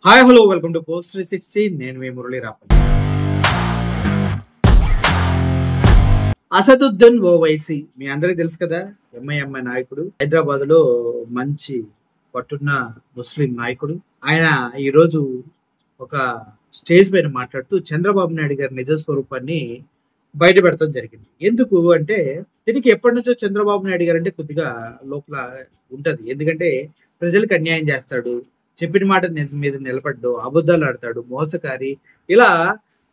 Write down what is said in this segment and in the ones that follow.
Hi hello welcome to post 360. నేను మీ మురళీ రాపల్లి. అసదుద్దీన్ ఓవైసీ మీ అందరికీ తెలుసు కదా, ఎంఐఎంఐ నాయకుడు, హైదరాబాద్ లో మంచి పట్టున్న ముస్లిం నాయకుడు. ఆయన ఈరోజు ఒక స్టేజ్ పైన మాట్లాడుతూ చంద్రబాబు నాయుడు గారి నిజ స్వరూపాన్ని బయట పెడతాం జరిగింది. ఎందుకు అంటే దీనికి ఎప్పటి నుంచో చంద్రబాబు నాయుడు గారు అంటే కొద్దిగా లోపల ఉంటది. ఎందుకంటే ప్రజలకు అన్యాయం చేస్తాడు, చెప్పిన మాట మీద నిలబడ్డు, అబద్ధాలు ఆడతాడు, మోసకారి. ఇలా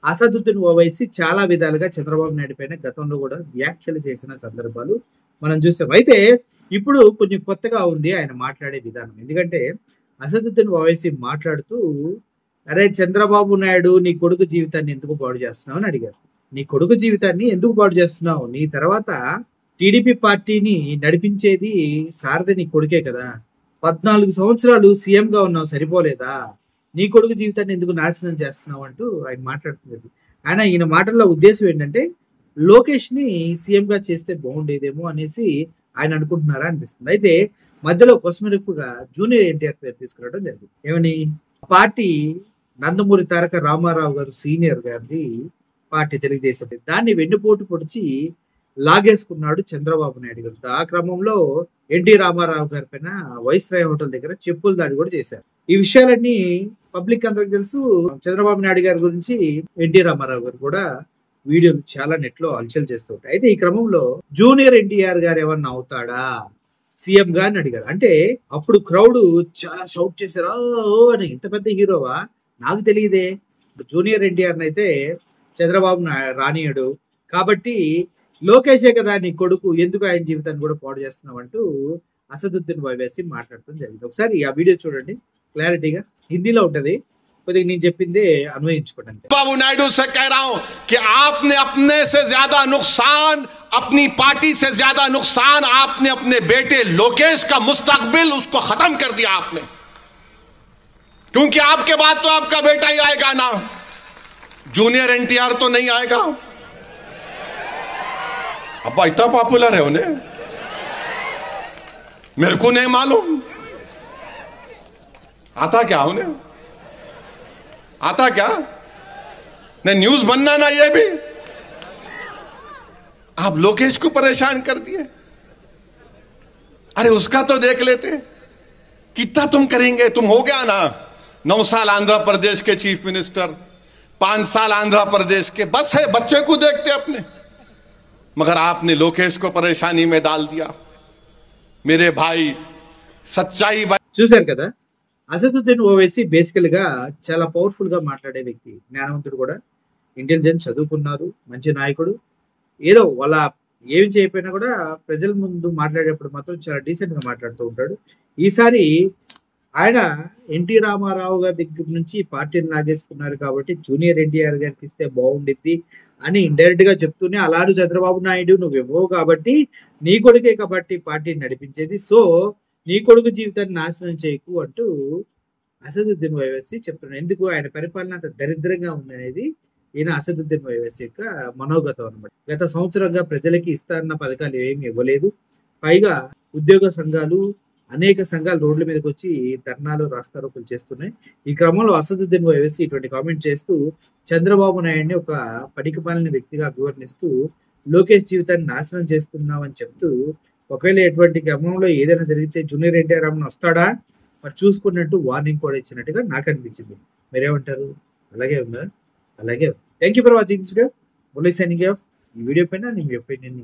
అసదుద్దీన్ ఓవైసీ చాలా విధాలుగా చంద్రబాబు నాయుడు పైన గతంలో కూడా వ్యాఖ్యలు చేసిన సందర్భాలు మనం చూసాం. అయితే ఇప్పుడు కొంచెం కొత్తగా ఉంది ఆయన మాట్లాడే విధానం. ఎందుకంటే అసదుద్దీన్ ఓవైసీ మాట్లాడుతూ, అరే చంద్రబాబు నాయుడు నీ కొడుకు జీవితాన్ని ఎందుకు పాడు చేస్తున్నావు అని అడిగారు. నీ కొడుకు జీవితాన్ని ఎందుకు పాడు చేస్తున్నావు? నీ తర్వాత టీడీపీ పార్టీని నడిపించేది సారథి నీ కొడుకే కదా. 14 సంవత్సరాలు సీఎం గా ఉన్నావు, సరిపోలేదా? నీ కొడుకు జీవితాన్ని ఎందుకు నాశనం చేస్తున్నావు అంటూ ఆయన మాట్లాడుతుంది. ఈయన మాటల్లో ఉద్దేశం ఏంటంటే లోకేష్ ని సీఎం గా చేస్తే బాగుండేదేమో అనేసి ఆయన అనుకుంటున్నారా అనిపిస్తుంది. అయితే మధ్యలో కొసమెరుపుగా జూనియర్ ఎన్టీఆర్ పేరు తీసుకురావడం జరిగింది. ఏమని? పార్టీ నందమూరి తారక రామారావు గారు సీనియర్ గారిది పార్టీ తెలుగుదేశం, దాన్ని వెన్నుపోటు పొడిచి లాగేసుకున్నాడు చంద్రబాబు నాయుడు గారు. ఆ క్రమంలో ఎన్టీ రామారావు గారి పైన వైస్రాయ్ హోటల్ దగ్గర చెప్పుల దాడి కూడా చేశారు. ఈ విషయాలన్నీ పబ్లిక్ అందరికి తెలుసు. చంద్రబాబు నాయుడు గారి గురించి ఎన్టీ రామారావు గారు కూడా వీడియోలు చాలా నెట్ లో హల్చల్ చేస్తూ ఉంటాయి. అయితే ఈ క్రమంలో జూనియర్ ఎన్టీఆర్ గారు ఏమన్నా అవుతాడా సీఎం గా అని అడిగారు. అంటే అప్పుడు క్రౌడ్ చాలా షౌట్ చేశారు, ఓ అని. ఇంత పెద్ద హీరోవా, నాకు తెలియదే. జూనియర్ ఎన్టీఆర్ అయితే చంద్రబాబు రానియడు కాబట్టి లోకేషే కదా నీ కొడుకు, ఎందుకు ఆయన జీవితాన్ని కూడా పాడు చేస్తున్నావు అంటూ అసదుద్దీన్ ఓవైసీ మాట్లాడటం జరిగింది. ఒకసారి ఆ వీడియో చూడండి, క్లారిటీగా హిందీలో ఉంటది, కొద్దిగా నేను చెప్పిందే అన్వయించుకోండి. बाबू नायडू से कह रहा हूं कि आपने अपने से ज्यादा नुकसान, अपनी पार्टी से ज्यादा नुकसान आपने अपने बेटे लोकेश का मुस्तकबिल उसको खत्म कर दिया आपने, क्योंकि आपके बाद तो आपका बेटा ही आएगा ना, जूनियर एनटीआर तो नहीं आएगा। अब्बा इतना पॉपुलर है उन्हें, मेरे को नहीं मालूम आता क्या उन्हें, आता क्या नहीं न्यूज बनना ना, ये भी आप लोकेश को परेशान कर दिए। अरे उसका तो देख लेते, कितना तुम करेंगे, तुम हो गया ना 9 साल आंध्र प्रदेश के चीफ मिनिस्टर, 5 साल आंध्र प्रदेश के, बस है बच्चे को देखते अपने, मगर आपने लोकेश को परेशानी में डाल दिया। मेरे भाई सच्चाई చూశారు కదా, అసదుద్దీన్ ఓవైసీ బేసికల్ గా చాలా పవర్ఫుల్ గా మాట్లాడే వ్యక్తి, జ్ఞానవంతుడు కూడా, ఇంటెలిజెన్స్, చదువుకున్నారు, మంచి నాయకుడు. ఏదో వాళ్ళ ఏం చేయకపోయినా కూడా ప్రజల ముందు మాట్లాడేటప్పుడు మాత్రం చాలా డీసెంట్ గా మాట్లాడుతూ ఉంటాడు. ఈసారి ఆయన ఎన్టీ రామారావు గారి దగ్గర నుంచి పార్టీని లాగేసుకున్నారు కాబట్టి జూనియర్ ఎన్టీఆర్ గారికి ఇస్తే బాగుండిద్ది అని ఇండైరెక్ట్ గా చెప్తూనే, అలాంటి చంద్రబాబు నాయుడు నువ్వు ఇవ్వవు కాబట్టి నీ కొడుకే కాబట్టి పార్టీని నడిపించేది, సో నీ కొడుకు జీవితాన్ని నాశనం చేయకు అంటూ అసదుద్దీన్ ఓవైసీ చెప్తున్నాడు. ఎందుకు? ఆయన పరిపాలన అంత దరిద్రంగా ఉందనేది ఈయన అసదుద్దీన్ ఓవైసీ యొక్క మనోగతం అనమాట. గత సంవత్సరంగా ప్రజలకి ఇస్తారన్న పథకాలు ఏమి ఇవ్వలేదు. పైగా ఉద్యోగ సంఘాలు, అనేక సంఘాలు రోడ్ల మీదకి వచ్చి ధర్నాలు, రాస్తారోకులు చేస్తున్నాయి. ఈ క్రమంలో అసదుద్దీన్ ఓవైసీ ఇటువంటి కామెంట్ చేస్తూ చంద్రబాబు నాయుడిని ఒక పడికిపాలిన వ్యక్తిగా అభివర్ణిస్తూ లోకేష్ జీవితాన్ని నాశనం చేస్తున్నామని చెప్తూ, ఒకవేళ ఎటువంటి క్రమంలో ఏదైనా జరిగితే జూనియర్ ఎన్టీఆర్ రామన్ వస్తాడా మరి చూసుకున్నట్టు వార్నింగ్ కూడా ఇచ్చినట్టుగా నాకు అనిపించింది. మీరేమంటారు? అలాగే ఉందా? అలాగే ఉంది. Thank you for watching this video. Murali signing off. ఈ వీడియో పైన మీ ఒపీనియన్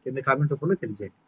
కింద కామెంట్ రూపంలో తెలియజేయండి.